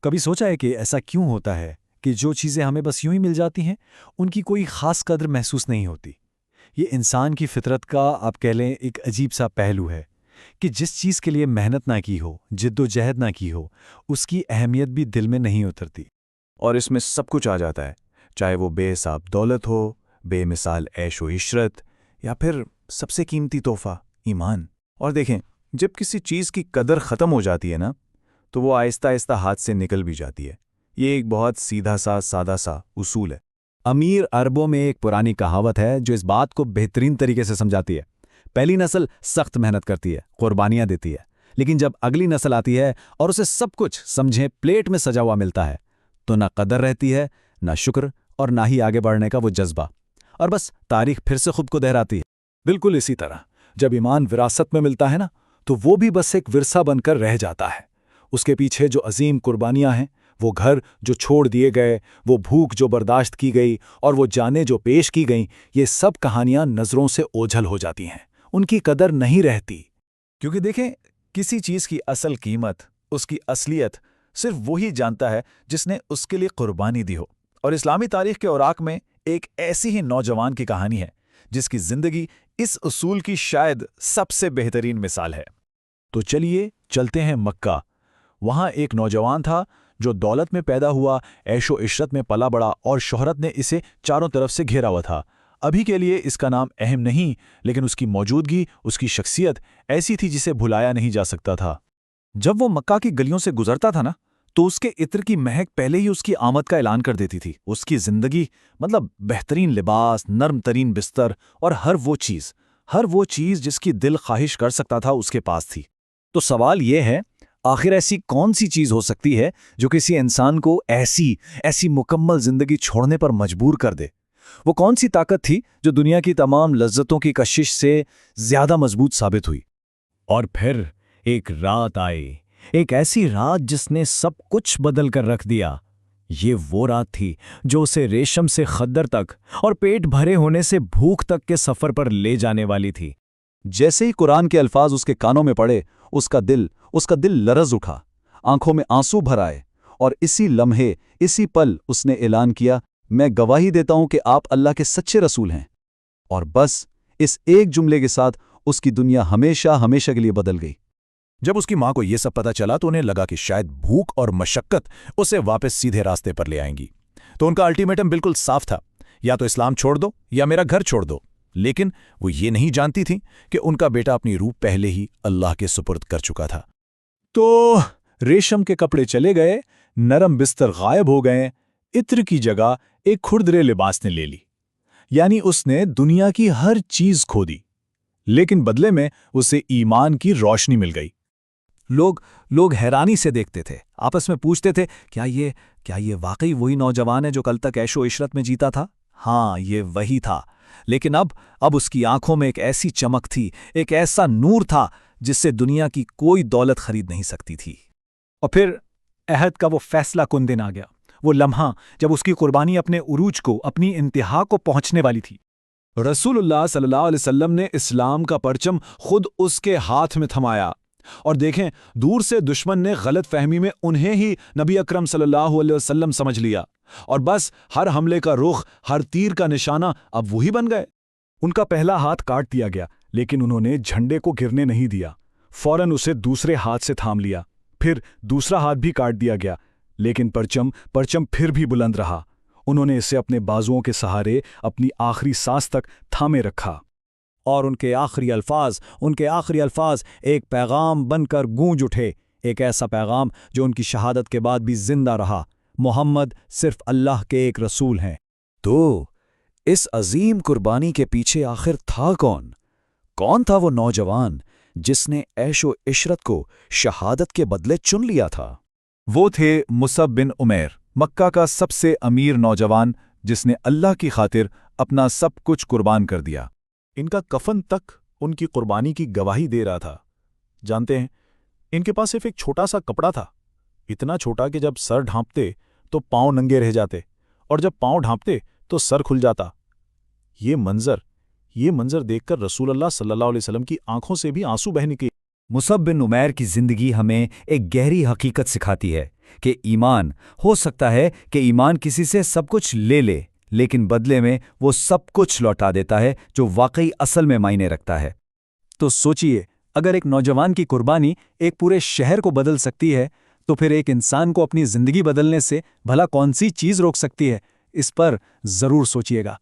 کبھی سوچا ہے کہ ایسا کیوں ہوتا ہے کہ جو چیزیں ہمیں بس یوں ہی مل جاتی ہیں ان کی کوئی خاص قدر محسوس نہیں ہوتی؟ یہ انسان کی فطرت کا آپ کہہ لیں ایک عجیب سا پہلو ہے کہ جس چیز کے لیے محنت نہ کی ہو، جد و جہد نہ کی ہو، اس کی اہمیت بھی دل میں نہیں اترتی۔ اور اس میں سب کچھ آ جاتا ہے، چاہے وہ بے حساب دولت ہو، بے مثال عیش و عشرت، یا پھر سب سے قیمتی تحفہ ایمان۔ اور دیکھیں، جب کسی چیز کی قدر ختم ہو جاتی ہے نا، تو وہ آہستہ آہستہ ہاتھ سے نکل بھی جاتی ہے۔ یہ ایک بہت سیدھا سا سادہ سا اصول ہے۔ امیر عربوں میں ایک پرانی کہاوت ہے جو اس بات کو بہترین طریقے سے سمجھاتی ہے۔ پہلی نسل سخت محنت کرتی ہے، قربانیاں دیتی ہے، لیکن جب اگلی نسل آتی ہے اور اسے سب کچھ سمجھیں پلیٹ میں سجا ہوا ملتا ہے تو نہ قدر رہتی ہے، نہ شکر، اور نہ ہی آگے بڑھنے کا وہ جذبہ، اور بس تاریخ پھر سے خود کو دہراتی ہے۔ بالکل اسی طرح جب ایمان وراثت میں ملتا ہے نا، تو وہ بھی بس ایک ورثہ بن کر رہ جاتا ہے۔ اس کے پیچھے جو عظیم قربانیاں ہیں، وہ گھر جو چھوڑ دیے گئے، وہ بھوک جو برداشت کی گئی، اور وہ جانیں جو پیش کی گئیں، یہ سب کہانیاں نظروں سے اوجھل ہو جاتی ہیں، ان کی قدر نہیں رہتی۔ کیونکہ دیکھیں، کسی چیز کی اصل قیمت، اس کی اصلیت صرف وہی جانتا ہے جس نے اس کے لیے قربانی دی ہو۔ اور اسلامی تاریخ کے اوراق میں ایک ایسی ہی نوجوان کی کہانی ہے جس کی زندگی اس اصول کی شاید سب سے بہترین مثال ہے۔ تو چلیے چلتے ہیں مکہ۔ وہاں ایک نوجوان تھا جو دولت میں پیدا ہوا، عیش و عشرت میں پلا بڑا، اور شہرت نے اسے چاروں طرف سے گھیرا ہوا تھا۔ ابھی کے لیے اس کا نام اہم نہیں، لیکن اس کی موجودگی، اس کی شخصیت ایسی تھی جسے بھلایا نہیں جا سکتا تھا۔ جب وہ مکہ کی گلیوں سے گزرتا تھا نا، تو اس کے عطر کی مہک پہلے ہی اس کی آمد کا اعلان کر دیتی تھی۔ اس کی زندگی مطلب بہترین لباس، نرم ترین بستر، اور ہر وہ چیز جس کی دل خواہش کر سکتا تھا اس کے پاس تھی۔ تو سوال یہ ہے، آخر ایسی کون سی چیز ہو سکتی ہے جو کسی انسان کو ایسی مکمل زندگی چھوڑنے پر مجبور کر دے؟ وہ کون سی طاقت تھی جو دنیا کی تمام لذتوں کی کشش سے زیادہ مضبوط ثابت ہوئی؟ اور پھر ایک رات آئی، ایک ایسی رات جس نے سب کچھ بدل کر رکھ دیا۔ یہ وہ رات تھی جو اسے ریشم سے خدر تک اور پیٹ بھرے ہونے سے بھوک تک کے سفر پر لے جانے والی تھی۔ جیسے ہی قرآن کے الفاظ اس کے کانوں میں پڑے، اس کا دل لرز اٹھا، آنکھوں میں آنسو بھر آئے، اور اسی لمحے، اسی پل اس نے اعلان کیا، میں گواہی دیتا ہوں کہ آپ اللہ کے سچے رسول ہیں۔ اور بس اس ایک جملے کے ساتھ اس کی دنیا ہمیشہ کے لیے بدل گئی۔ جب اس کی ماں کو یہ سب پتہ چلا تو انہیں لگا کہ شاید بھوک اور مشقت اسے واپس سیدھے راستے پر لے آئیں گی۔ تو ان کا الٹیمیٹم بالکل صاف تھا، یا تو اسلام چھوڑ دو یا میرا گھر چھوڑ دو۔ لیکن وہ یہ نہیں جانتی تھی کہ ان کا بیٹا اپنی روح پہلے ہی اللہ کے سپرد کر چکا تھا۔ تو ریشم کے کپڑے چلے گئے، نرم بستر غائب ہو گئے، عطر کی جگہ ایک کھردرے لباس نے لے لی۔ یعنی اس نے دنیا کی ہر چیز کھو دی، لیکن بدلے میں اسے ایمان کی روشنی مل گئی۔ لوگ حیرانی سے دیکھتے تھے، آپس میں پوچھتے تھے، کیا یہ واقعی وہی نوجوان ہے جو کل تک عیش و عشرت میں جیتا تھا؟ ہاں، یہ وہی تھا، لیکن اب اس کی آنکھوں میں ایک ایسی چمک تھی، ایک ایسا نور تھا جس سے دنیا کی کوئی دولت خرید نہیں سکتی تھی۔ اور پھر عہد کا وہ فیصلہ کن دن آ گیا، وہ لمحہ جب اس کی قربانی اپنے عروج کو، اپنی انتہا کو پہنچنے والی تھی۔ رسول اللہ صلی اللہ علیہ وسلم نے اسلام کا پرچم خود اس کے ہاتھ میں تھمایا، اور دیکھیں، دور سے دشمن نے غلط فہمی میں انہیں ہی نبی اکرم صلی اللہ علیہ وسلم سمجھ لیا، اور بس ہر حملے کا رخ، ہر تیر کا نشانہ اب وہی بن گئے۔ ان کا پہلا ہاتھ کاٹ دیا گیا، لیکن انہوں نے جھنڈے کو گرنے نہیں دیا، فوراً اسے دوسرے ہاتھ سے تھام لیا۔ پھر دوسرا ہاتھ بھی کاٹ دیا گیا، لیکن پرچم پھر بھی بلند رہا۔ انہوں نے اسے اپنے بازوؤں کے سہارے اپنی آخری سانس تک تھامے رکھا، اور ان کے آخری الفاظ ایک پیغام بن کر گونج اٹھے، ایک ایسا پیغام جو ان کی شہادت کے بعد بھی زندہ رہا: محمد صرف اللہ کے ایک رسول ہیں۔ تو اس عظیم قربانی کے پیچھے آخر تھا کون تھا وہ نوجوان جس نے عیش و عشرت کو شہادت کے بدلے چن لیا تھا؟ وہ تھے مصعب بن عمیر، مکہ کا سب سے امیر نوجوان جس نے اللہ کی خاطر اپنا سب کچھ قربان کر دیا۔ ان کا کفن تک ان کی قربانی کی گواہی دے رہا تھا۔ جانتے ہیں، ان کے پاس صرف ایک چھوٹا سا کپڑا تھا، اتنا چھوٹا کہ جب سر ڈھانپتے تو پاؤں ننگے رہ جاتے، اور جب پاؤں ڈھانپتے تو سر کھل جاتا۔ یہ منظر دیکھ کر رسول اللہ صلی اللہ علیہ وسلم کی آنکھوں سے بھی آنسو بہ نکلے۔ مصعب بن عمیر کی زندگی ہمیں ایک گہری حقیقت سکھاتی ہے کہ ایمان ہو سکتا ہے کہ ایمان کسی سے سب کچھ لے لے، لیکن بدلے میں وہ سب کچھ لوٹا دیتا ہے جو واقعی اصل میں معنی رکھتا ہے۔ تو سوچئے، اگر ایک نوجوان کی قربانی ایک پورے شہر کو بدل سکتی ہے، تو پھر ایک انسان کو اپنی زندگی بدلنے سے بھلا کون سی چیز روک سکتی ہے؟ اس پر ضرور سوچئے گا۔